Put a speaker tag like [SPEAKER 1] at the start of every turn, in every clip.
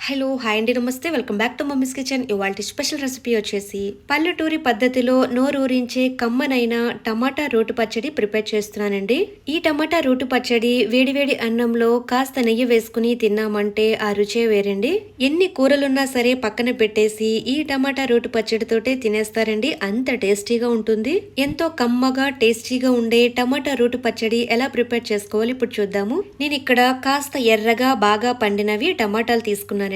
[SPEAKER 1] Hello hi అండి, నమస్తే. Welcome back to mummies kitchen. ఇవాళ స్పెషల్ రెసిపీ వచ్చేసి పల్లెటూరి పద్ధతిలో నోరూరించే కమ్మనైన టమాటా రోటి పచ్చడి ప్రిపేర్ చేస్తున్నానండి. ఈ టమాటా రోటి పచ్చడి వేడివేడి అన్నంలో కాస్త నెయ్యి వేసుకుని తిన్నామంటే ఆ రుచే వేరండి. ఎన్ని కూరలున్నా సరే పక్కన పెట్టేసి ఈ టమాటా రోటి పచ్చడితోటే తినేస్తారండి. అంత టేస్టీగా ఉంటుంది. ఎంతో కమ్మగా టేస్టీగా ఉండే టమాటా రోటి పచ్చడి ఎలా ప్రిపేర్ చేసుకోవాలి ఇప్పుడు చూద్దాము. నేను ఇక్కడ కాస్త ఎర్రగా బాగా పండినవి టమాటాలు తీసుకున్నాను.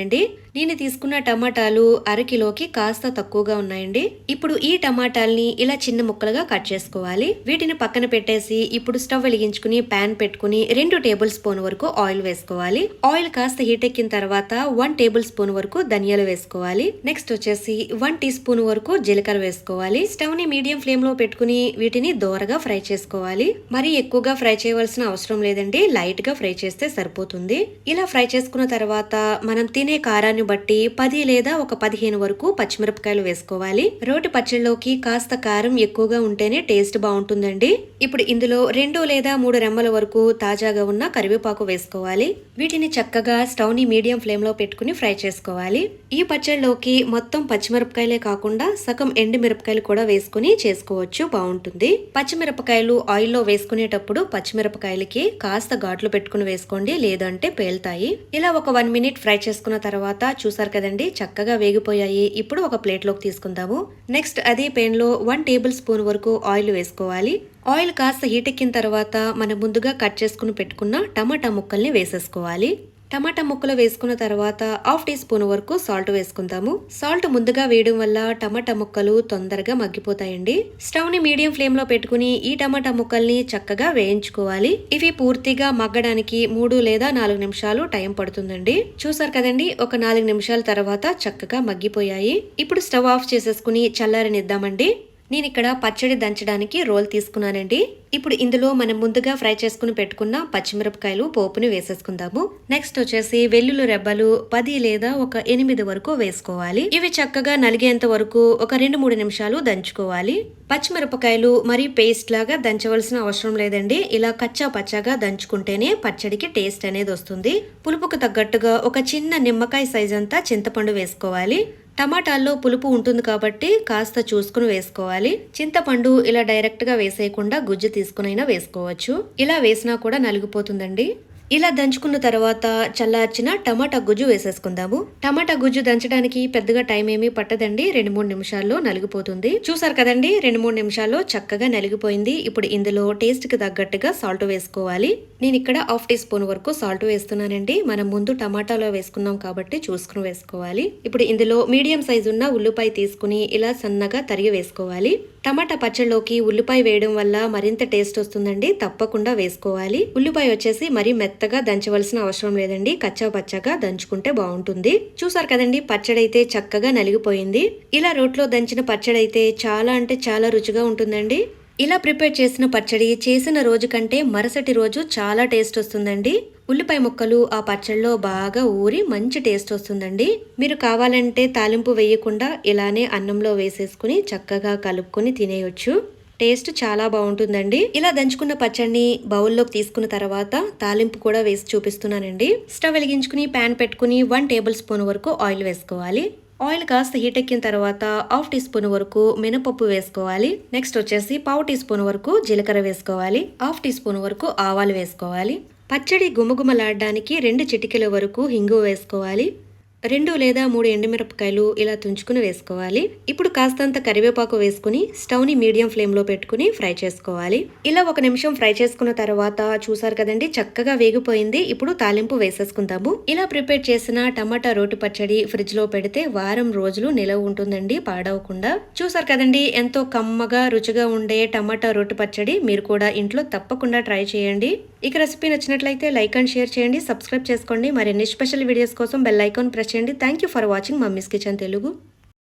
[SPEAKER 1] నేను తీసుకున్న టమాటాలు అరకిలోకి కాస్త తక్కువగా ఉన్నాయండి. ఇప్పుడు ఈ టమాటాల్ని ఇలా చిన్న ముక్కలుగా కట్ చేసుకోవాలి. వీటిని పక్కన పెట్టేసి ఇప్పుడు స్టవ్ వెలిగించుకుని ప్యాన్ పెట్టుకుని 2 టేబుల్ స్పూన్ వరకు ఆయిల్ వేసుకోవాలి. ఆయిల్ కాస్త హీట్ ఎక్కిన తర్వాత 1 టేబుల్ స్పూన్ వరకు ధనియాలు వేసుకోవాలి. నెక్స్ట్ వచ్చేసి 1 టీ స్పూన్ వరకు జీలకర్ర వేసుకోవాలి. స్టవ్ ని మీడియం ఫ్లేమ్ లో పెట్టుకుని వీటిని దోరగా ఫ్రై చేసుకోవాలి. మరి ఎక్కువగా ఫ్రై చేయవలసిన అవసరం లేదండి, లైట్ గా ఫ్రై చేస్తే సరిపోతుంది. ఇలా ఫ్రై చేసుకున్న తర్వాత మనం తినే కారాన్ని బట్టి 10 లేదా ఒక 15 వరకు పచ్చిమిరపకాయలు వేసుకోవాలి. రోటి పచ్చడిలోకి కాస్త కారం ఎక్కువగా ఉంటేనే టేస్ట్ బాగుంటుందండి. ఇప్పుడు ఇందులో 2 లేదా 3 రెమ్మల వరకు తాజాగా ఉన్న కరివేపాకు వేసుకోవాలి. వీటిని చక్కగా స్టవ్ ని మీడియం ఫ్లేమ్ లో పెట్టుకుని ఫ్రై చేసుకోవాలి. ఈ పచ్చడిలోకి మొత్తం పచ్చిమిరపకాయలే కాకుండా సగం ఎండు మిరపకాయలు కూడా వేసుకుని చేసుకోవచ్చు, బాగుంటుంది. పచ్చిమిరపకాయలు ఆయిల్లో వేసుకునేటప్పుడు పచ్చిమిరపకాయలకి కాస్త ఘాట్లు పెట్టుకుని వేసుకోండి, లేదంటే పేలుతాయి. ఇలా ఒక 1 మినిట్ ఫ్రై చేసుకున్న తర్వాత చూసారు కదండి, చక్కగా వేగిపోయాయి. ఇప్పుడు ఒక ప్లేట్ లోకి తీసుకుందాము. నెక్స్ట్ అదే పెన్ లో 1 టేబుల్ స్పూన్ వరకు ఆయిల్ వేసుకోవాలి. ఆయిల్ కాస్త హీట్ ఎక్కిన తర్వాత మనం ముందుగా కట్ చేసుకుని పెట్టుకున్న టమాటా ముక్కల్ని వేసేసుకోవాలి. టమాటా ముక్కలు వేసుకున్న తర్వాత 1/2 టీ స్పూన్ వరకు సాల్ట్ వేసుకుందాము. సాల్ట్ ముందుగా వేయడం వల్ల టమాటా ముక్కలు తొందరగా మగ్గిపోతాయండి. స్టవ్ ని మీడియం ఫ్లేమ్ లో పెట్టుకుని ఈ టమాటా ముక్కల్ని చక్కగా వేయించుకోవాలి. ఇవి పూర్తిగా మగ్గడానికి 3 లేదా 4 నిమిషాలు టైం పడుతుందండి. చూసారు కదండి, ఒక 4 నిమిషాల తర్వాత చక్కగా మగ్గిపోయాయి. ఇప్పుడు స్టవ్ ఆఫ్ చేసేసుకుని చల్లారనిద్దామండి. నేను ఇక్కడ పచ్చడి దంచడానికి రోల్ తీసుకున్నానండి. ఇప్పుడు ఇందులో మనం ముందుగా ఫ్రై చేసుకుని పెట్టుకున్న పచ్చిమిరపకాయలు పోపుని వేసేసుకుందాము. నెక్స్ట్ వచ్చేసి వెల్లుల్లి రెబ్బలు 10 లేదా ఒక 8 వరకు వేసుకోవాలి. ఇవి చక్కగా నలిగేంత వరకు ఒక 2-3 నిమిషాలు దంచుకోవాలి. పచ్చిమిరపకాయలు మరి పేస్ట్ లాగా దంచవలసిన అవసరం లేదండి. ఇలా కచ్చా పచ్చాగా దంచుకుంటేనే పచ్చడికి టేస్ట్ అనేది వస్తుంది. పులుపుకు తగ్గట్టుగా ఒక చిన్న నిమ్మకాయ సైజ్ అంతా చింతపండు వేసుకోవాలి. టమాటాల్లో పులుపు ఉంటుంది కాబట్టి కాస్త చూసుకుని వేసుకోవాలి. చింతపండు ఇలా డైరెక్ట్ గా వేసేయకుండా గుజ్జు తీసుకునైనా వేసుకోవచ్చు. ఇలా వేసినా కూడా నలిగిపోతుందండి. ఇలా దంచుకున్న తర్వాత చల్లార్చిన టమాటా గుజ్జు వేసేసుకుందాము. టమాటా గుజ్జు దంచడానికి పెద్దగా టైం ఏమీ పట్టదండి, 2-3 నిమిషాల్లో నలిగిపోతుంది. చూసారు కదండి, 2-3 నిమిషాల్లో చక్కగా నలిగిపోయింది. ఇప్పుడు ఇందులో టేస్ట్ కి తగ్గట్టుగా సాల్ట్ వేసుకోవాలి. నేను ఇక్కడ 1/2 టీ స్పూన్ వరకు సాల్ట్ వేస్తున్నానండి. మనం ముందు టమాటాలో వేసుకున్నాం కాబట్టి చూసుకుని వేసుకోవాలి. ఇప్పుడు ఇందులో మీడియం సైజు ఉన్న ఉల్లిపాయ తీసుకుని ఇలా సన్నగా తరిగి వేసుకోవాలి. టమాటా పచ్చడిలోకి ఉల్లిపాయ వేయడం వల్ల మరింత టేస్ట్ వస్తుందండి, తప్పకుండా వేసుకోవాలి. ఉల్లిపాయ వచ్చేసి మరీ మెత్తగా దంచవలసిన అవసరం లేదండి, కచ్చా పచ్చగా దంచుకుంటే బాగుంటుంది. చూసారు కదండి, పచ్చడి అయితే చక్కగా నలిగిపోయింది. ఇలా రోట్లో దంచిన పచ్చడి అయితే చాలా అంటే చాలా రుచిగా ఉంటుందండి. ఇలా ప్రిపేర్ చేసిన పచ్చడి చేసిన రోజు కంటే మరుసటి రోజు చాలా టేస్ట్ వస్తుందండి. ఉల్లిపాయ ముక్కలు ఆ పచ్చడిలో బాగా ఊరి మంచి టేస్ట్ వస్తుందండి. మీరు కావాలంటే తాలింపు వేయకుండా ఇలానే అన్నంలో వేసేసుకుని చక్కగా కలుపుకొని తినేయొచ్చు. టేస్ట్ చాలా బాగుంటుందండి. ఇలా దంచుకున్న పచ్చడిని బౌల్లోకి తీసుకున్న తర్వాత తాలింపు కూడా వేసి చూపిస్తున్నానండి. స్టవ్ వెలిగించుకుని ప్యాన్ పెట్టుకుని 1 టేబుల్ స్పూన్ వరకు ఆయిల్ వేసుకోవాలి. ఆయిల్ కాస్త హీట్ ఎక్కిన తర్వాత 1/2 టీ స్పూన్ వరకు మినపప్పు వేసుకోవాలి. నెక్స్ట్ వచ్చేసి 1/4 టీ స్పూన్ వరకు జీలకర్ర వేసుకోవాలి. 1/2 టీ స్పూన్ వరకు ఆవాలు వేసుకోవాలి. పచ్చడి గుమగుమలాడడానికి 2 చిటికెల వరకు హింగు వేసుకోవాలి. 2 లేదా 3 ఎండుమిరపకాయలు ఇలా తుంచుకుని వేసుకోవాలి. ఇప్పుడు కాస్తంత కరివేపాకు వేసుకుని స్టవ్ ని మీడియం ఫ్లేమ్ లో పెట్టుకుని ఫ్రై చేసుకోవాలి. ఇలా 1 నిమిషం ఫ్రై చేసుకున్న తర్వాత చూసారు కదండి, చక్కగా వేగిపోయింది. ఇప్పుడు తాలింపు వేసేసుకుందాము. ఇలా ప్రిపేర్ చేసిన టమాటా రోటి పచ్చడి ఫ్రిడ్జ్ లో పెడితే వారం రోజులు నిలవ ఉంటుందండి, పాడవకుండా. చూసారు కదండి, ఎంతో కమ్మగా రుచిగా ఉండే టమాటా రోటి పచ్చడి మీరు కూడా ఇంట్లో తప్పకుండా ట్రై చేయండి. ఇక రెసిపీ నచ్చినట్లయితే లైక్ అండ్ షేర్ చేయండి, సబ్స్క్రైబ్ చేసుకోండి. మరిన్ని స్పెషల్ వీడియోస్ కోసం బెల్ ఐకాన్ ప్రెస్ చేయండి. Thank you for watching mummies kitchen Telugu.